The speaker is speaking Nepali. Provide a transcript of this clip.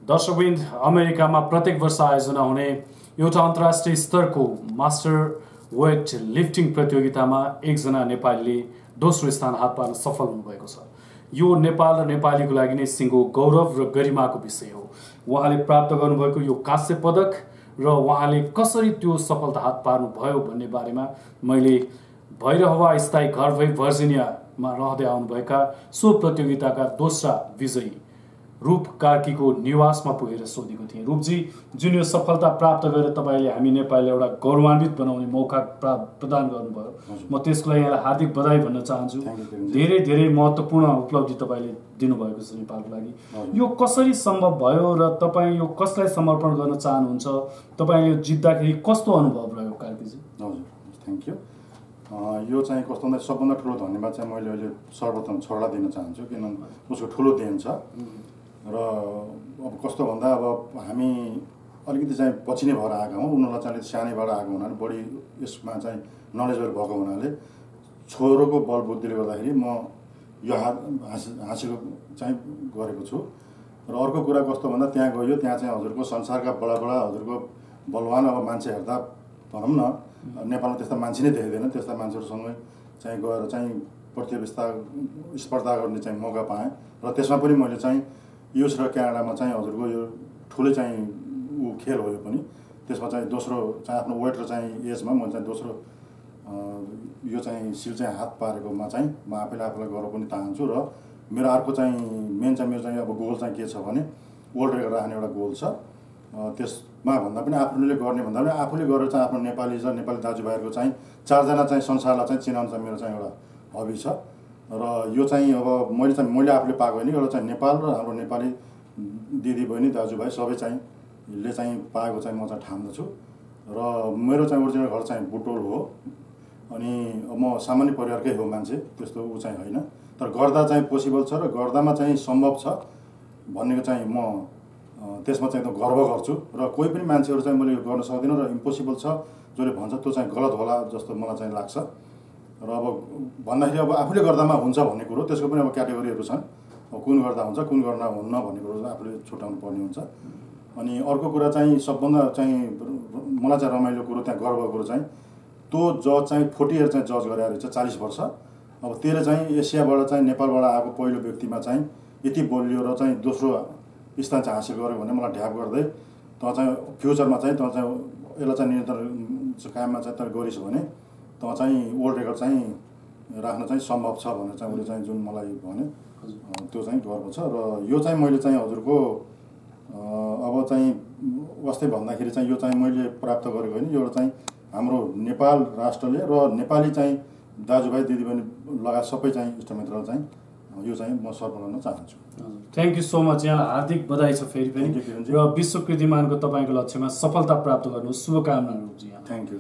दर्शकवृन्द, अमेरिकामा प्रत्येक वर्ष आयोजना हुने एउटा अन्तर्राष्ट्रिय स्तरको मास्टर वेट लिफ्टिङ प्रतियोगितामा एकजना नेपालीले दोस्रो स्थान हात पार्न सफल हुनुभएको छ। यो नेपाल र नेपालीको लागि नै सिङ्गो गौरव र गरिमाको विषय हो। उहाँले प्राप्त गर्नुभएको यो काँस्य पदक र उहाँले कसरी त्यो सफलता हात पार्नुभयो भन्ने बारेमा मैले भैरहवा स्थायी घर भई भर्जिनियामा रहँदै आउनुभएका सो प्रतियोगिताका दोस्रा विजयी रूप कार्कीको निवासमा पुगेर सोधेको थिएँ। रूपजी, जुन यो सफलता प्राप्त गरेर तपाईँले हामी नेपालले एउटा गौरवान्वित बनाउने मौका प्रदान गर्नुभयो, म त्यसको लागि यहाँलाई हार्दिक बधाई भन्न चाहन्छु। धेरै धेरै महत्त्वपूर्ण उपलब्धि तपाईँले दिनुभएको छ नेपालको लागि। यो कसरी सम्भव भयो र तपाईँ यो कसलाई समर्पण गर्न चाहनुहुन्छ? तपाईँले यो जित्दाखेरि कस्तो अनुभव रह्यो कार्कीजी? हजुर, थ्याङ्क यू। यो चाहिँ कस्तो भन्दा सबभन्दा ठुलो धन्यवाद चाहिँ मैले अहिले सर्वप्रथम छोरालाई दिन चाहन्छु, किनभने उसको ठुलो देन छ। र अब कस्तो भन्दा अब हामी अलिकति चाहिँ पछि नै भएर आएका हौँ। उनीहरूलाई चाहिँ अलिक सानैबाट आएको हुनाले बढी यसमा चाहिँ नलेजबल भएको हुनाले छोरोको बलबुद्धिले गर्दाखेरि म यो हासिल चाहिँ गरेको छु। र अर्को कुरा कस्तो भन्दा त्यहाँ गयो, त्यहाँ चाहिँ हजुरको संसारका बडा हजुरको बलवान अब मान्छे हेर्दा भनौँ न नेपालमा त्यस्ता मान्छे नै देख्दैन। त्यस्ता मान्छेहरूसँग चाहिँ गएर चाहिँ स्पर्धा गर्ने चाहिँ मौका पाएँ। र त्यसमा पनि मैले चाहिँ युएस र क्यानाडामा चाहिँ हजुरको यो ठुलै चाहिँ खेल हो। यो पनि त्यसमा चाहिँ दोस्रो चाहिँ आफ्नो वेट र चाहिँ एजमा मैले चाहिँ दोस्रो यो चाहिँ सिल चाहिँ हात पारेकोमा चाहिँ म आफूलाई गौरव पनि चाहन्छु। र मेरो अर्को चाहिँ मेन चाहिँ मेरो चाहिँ अब गोल चाहिँ के छ भने वर्ल्ड रेकर्ड राख्ने एउटा गोल छ। त्यसमा भन्दा पनि आफूले गर्ने भन्दा पनि आफूले गरेर चाहिँ आफ्नो नेपाली दाजुभाइहरूको चाहिँ 4 जना चाहिँ संसारलाई चाहिँ चिनाउनु चाहिँ मेरो चाहिँ एउटा हबी छ। र यो चाहिँ अब मैले आफूले पाएको होइन, एउटा चाहिँ नेपाल र हाम्रो नेपाली दिदीबहिनी दाजुभाइ सबै चाहिँ ले चाहिँ पाएको चाहिँ म चाहिँ ठान्दछु। र मेरो चाहिँ ओरिजिनल घर चाहिँ बुटोल हो। अनि म सामान्य परिवारकै हो मान्छे, त्यस्तो ऊ चाहिँ होइन। तर गर्दा चाहिँ पोसिबल छ र गर्दामा चाहिँ सम्भव छ भन्नेको चाहिँ म त्यसमा चाहिँ एकदम गर्व गर्छु। र कोही पनि मान्छेहरू चाहिँ मैले गर्न सक्दिनँ र इम्पोसिबल छ जसले भन्छ त्यो चाहिँ गलत होला जस्तो मलाई चाहिँ लाग्छ। र अब भन्दाखेरि अब आफूले गर्दामा हुन्छ भन्ने कुरो त्यसको पनि अब क्याटेगोरीहरू छन्। अब कुन गर्दा हुन्छ कुन गर्दा हुन्न भन्ने कुरो आफूले छुट्याउनु पर्ने हुन्छ। अनि अर्को कुरा चाहिँ सबभन्दा चाहिँ मलाई चाहिँ रमाइलो कुरो त्यहाँ गर्वको कुरो चाहिँ त्यो जज चाहिँ 40 इयर चाहिँ जज गरेर रहेछ, 40 वर्ष। अब त्यसले चाहिँ एसियाबाट चाहिँ नेपालबाट आएको पहिलो व्यक्तिमा चाहिँ यति बलियो र चाहिँ दोस्रो स्थान चाहिँ हासिल गर्यो भने मलाई ढ्याप गर्दै त चाहिँ फ्युचरमा चाहिँ त चाहिँ यसलाई चाहिँ निरन्तर काममा चाहिँ त गरिस् भने त चाहिँ वर्ल्ड रेकर्ड चाहिँ राख्न चाहिँ सम्भव छ भनेर चाहिँ उसले चाहिँ जुन मलाई भने त्यो चाहिँ गर्व छ। र यो चाहिँ मैले चाहिँ हजुरको अब चाहिँ वास्तै भन्दाखेरि चाहिँ यो चाहिँ मैले प्राप्त गरेको होइन, एउटा चाहिँ हाम्रो नेपाल राष्ट्रले र नेपाली चाहिँ दाजुभाइ दिदीबहिनी लगायत सबै चाहिँ इष्टमित्रलाई चाहिँ यो चाहिँ म सर्व गर्न चाहन्छु। Thank you so much. यहाँलाई हार्दिक बधाई छ फेरि पनि। र विश्व कीर्तिमानको तपाईँको लक्ष्यमा सफलता प्राप्त गर्नुहोस्। शुभकामना रूपजी। Thank you.